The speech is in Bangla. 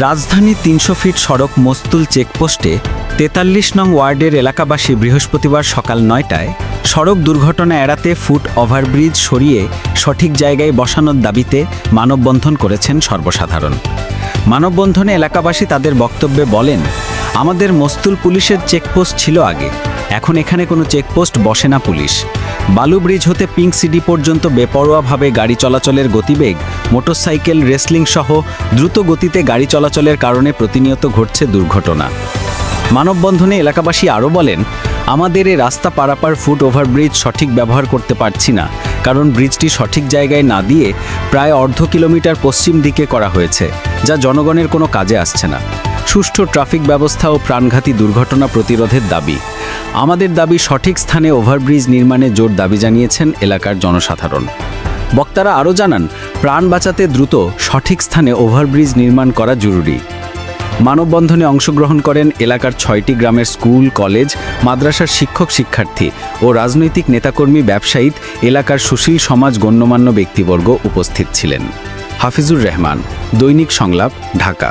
রাজধানী ৩০০ ফিট সড়ক মস্তুল চেকপোস্টে ৪৩ নং ওয়ার্ডের এলাকাবাসী বৃহস্পতিবার সকাল ৯টায় সড়ক দুর্ঘটনা এড়াতে ফুট ওভারব্রিজ সরিয়ে সঠিক জায়গায় বসানোর দাবিতে মানববন্ধন করেছেন সর্বসাধারণ। মানববন্ধনে এলাকাবাসী তাদের বক্তব্যে বলেন, আমাদের মস্তুল পুলিশের চেকপোস্ট ছিল আগে, এখন এখানে কোনো চেকপোস্ট বসে না পুলিশ। বালু ব্রিজ হতে পিঙ্ক সিটি পর্যন্ত বেপরোয়াভাবে গাড়ি চলাচলের গতিবেগ, মোটরসাইকেল রেসলিং সহ দ্রুত গতিতে গাড়ি চলাচলের কারণে প্রতিনিয়ত ঘটছে দুর্ঘটনা। মানববন্ধনে এলাকাবাসী আরও বলেন, আমাদের এই রাস্তা পারাপার ফুট ওভারব্রিজ সঠিক ব্যবহার করতে পারছি না, কারণ ব্রিজটি সঠিক জায়গায় না দিয়ে প্রায় অর্ধ কিলোমিটার পশ্চিম দিকে করা হয়েছে, যা জনগণের কোনো কাজে আসছে না। সুষ্ঠু ট্রাফিক ব্যবস্থা ও প্রাণঘাতী দুর্ঘটনা প্রতিরোধের দাবি। আমাদের দাবি সঠিক স্থানে ওভারব্রিজ নির্মাণে জোর দাবি জানিয়েছেন এলাকার জনসাধারণ। বক্তারা আরও জানান, প্রাণ বাঁচাতে দ্রুত সঠিক স্থানে ওভারব্রিজ নির্মাণ করা জরুরি। মানববন্ধনে অংশগ্রহণ করেন এলাকার ৬টি গ্রামের স্কুল, কলেজ, মাদ্রাসার শিক্ষক শিক্ষার্থী ও রাজনৈতিক নেতাকর্মী, ব্যবসায়ী, এলাকার সুশীল সমাজ, গণ্যমান্য ব্যক্তিবর্গ উপস্থিত ছিলেন। হাফিজুর রহমান, দৈনিক সংলাপ, ঢাকা।